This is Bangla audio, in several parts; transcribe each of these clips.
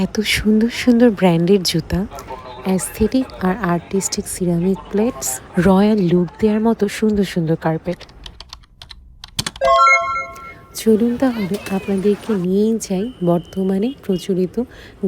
এত সুন্দর সুন্দর ব্র্যান্ডের জুতা, অ্যাস্থেটিক আর artistic ceramic plates, royal look দেওয়ার মতো সুন্দর সুন্দর কার্পেট। চলুন তাহলে আপনাদেরকে নিয়েই যাই বর্তমানে প্রচলিত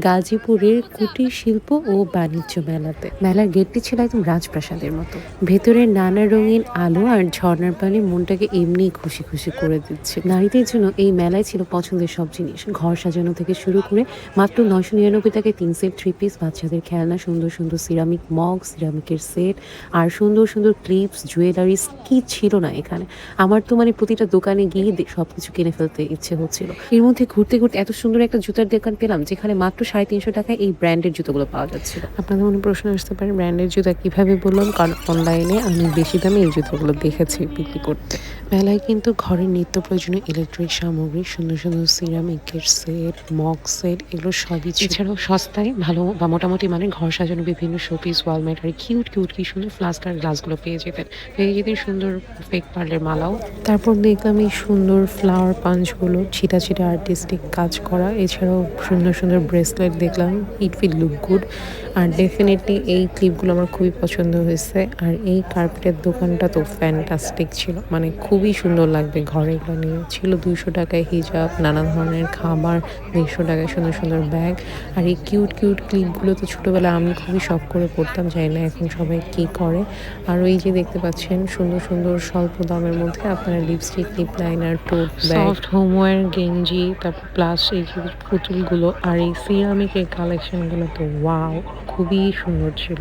গাজীপুরের কুটির শিল্প ও বাণিজ্য মেলাতে। মেলার গেটটি ছিল একদম রাজপ্রাসাদের মতো। ভেতরে নানা রঙিন আলো আর ঝর্ণার পানি মনটাকে এমনি খুশি খুশি করে দিচ্ছে। নারীদের জন্য এই মেলায় ছিল পছন্দের সব জিনিস, ঘর সাজানো থেকে শুরু করে মাত্র 999 টাকায় 3 সেট 3 পিস, বাচ্চাদের খেলনা, সুন্দর সুন্দর সিরামিক মগ, সিরামিকের সেট আর সুন্দর সুন্দর ক্লিপস, জুয়েলারিস, কি ছিল না এখানে। আমার তো মানে প্রতিটা দোকানে গিয়ে সবকিছু কিনে ফেলতে ইচ্ছে হচ্ছিল। এর মধ্যে ঘুরতে ঘুরতে এত সুন্দর একটা জুতার দোকান পেলাম যেখানে মাত্র 350 টাকায় এই ব্র্যান্ডের জুতোগুলো পাওয়া যাচ্ছিল। আপনাদের মনে প্রশ্ন আসতে পারে ব্র্যান্ডের জুতা কিভাবে বললাম, কারণ অনলাইনে আমি বেশি দামে এই জুতোগুলো দেখেছি বিক্রি করতে। মেলায় কিন্তু ঘরের নিত্য প্রয়োজনীয় ইলেকট্রিক সামগ্রী, সুন্দর সুন্দর সিরামিকের সেট, মগ সেট, এগুলো সবই ছিল। এছাড়াও সস্তায় ভালো বা মোটামুটি মানে ঘর সাজানো বিভিন্ন শোপিস, ওয়ালমেট আর কিউট কিউট কি সুন্দর ফ্লাস্ক আর গ্লাসগুলো পেয়ে যেতেন সুন্দর ফেক পার্লের মালাও। তারপর দেখলাম এই সুন্দর ফ্লাওয়ার পাঞ্চগুলো, ছিটা ছিটা আর্টিস্টিক কাজ করা। এছাড়াও সুন্দর সুন্দর ব্রেসলেট দেখলাম, ইট উইল লুক গুড। আর ডেফিনেটলি এই ক্লিপগুলো আমার খুবই পছন্দ হয়েছে। আর এই কার্পেটের দোকানটা তো ফ্যান্টাস্টিক ছিল, মানে খুবই সুন্দর লাগবে ঘরে এগুলো নিয়ে। ছিল 200 টাকায় হিজাব, নানা ধরনের খাবার, 150 টাকায় সুন্দর সুন্দর ব্যাগ। আর এই কিউট কিউট ক্লিপগুলো তো ছোটোবেলায় আমি খুবই শখ করে পড়তাম, জানি না এখন সবাই কী করে। আর ওই যে দেখতে পাচ্ছেন সুন্দর সুন্দর স্বল্প দামের মধ্যে আপনারা lipstick, lip liner, tote bag, soft homewear, গেঞ্জি, তারপর প্লাস এই যে পুতুলগুলো আর এই সিরামিকের কালেকশনগুলো তো ওয়াও, খুবই সুন্দর ছিল।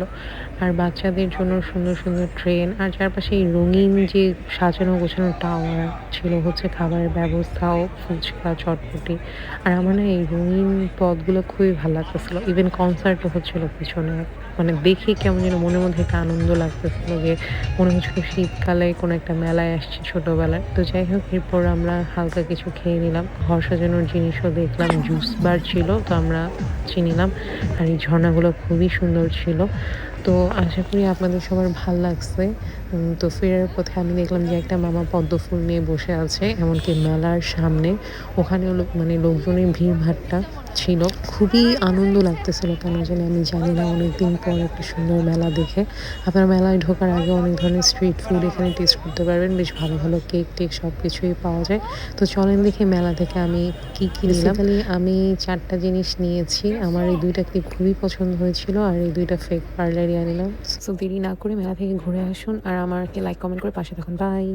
আর বাচ্চাদের জন্য সুন্দর সুন্দর ট্রেন, আর চারপাশে এই রঙিন যে সাজানো গোছানো টাওয়ার ছিল, হচ্ছে খাবারের ব্যবস্থাও, ফুচকা, চটপটি। আর আমার না এই রঙিন পথগুলো খুবই ভালো লাগতেছিল। ইভেন কনসার্টও হচ্ছিল পিছনে, মানে দেখে কেমন যেন মনের মধ্যে একটা আনন্দ লাগতেছিল, যে মনে হচ্ছিল শীতকালে কোনো একটা মেলায় আসছি ছোটোবেলায়। তো যাই হোক, এরপর আমরা হালকা কিছু খেয়ে নিলাম, ঘর সাজানোর জিনিসও দেখলাম, জুস বার ছিল তো আমরা নিলাম। আর এই ঝর্ণাগুলো খুবই সুন্দর ছিল। তো আশা করি আপনাদের সবার ভাল লাগছে। তো ফেরার পথে আমি দেখলাম যে একটা মামা পদ্ম ফুল নিয়ে বসে আছে, এমনকি মেলার সামনে। ওখানেও মানে লোকজনের ভিড়ভাট্টা ছিল, খুবই আনন্দ লাগতেছিল কেন জানি, আমি জানি না, অনেকদিন পর একটা সুন্দর মেলা দেখে। আপনারা মেলায় ঢোকার আগে অনেক ধরনের স্ট্রিট ফুড এখানে টেস্ট করতে পারবেন, বেশ ভালো ভালো কেক টেক সব কিছুই পাওয়া যায়। তো চলেন দেখি মেলা থেকে আমি কি কি নিলাম। আমি 4টা জিনিস নিয়েছি, আমার এই 2টা ক্লিপ খুবই পছন্দ হয়েছিল, আর এই 2টা ফেক পার্লারই নিলাম। সো দেরি না করে মেলা থেকে ঘুরে আসুন, আর আমাকে লাইক কমেন্ট করে পাশে থাকুন। বাই।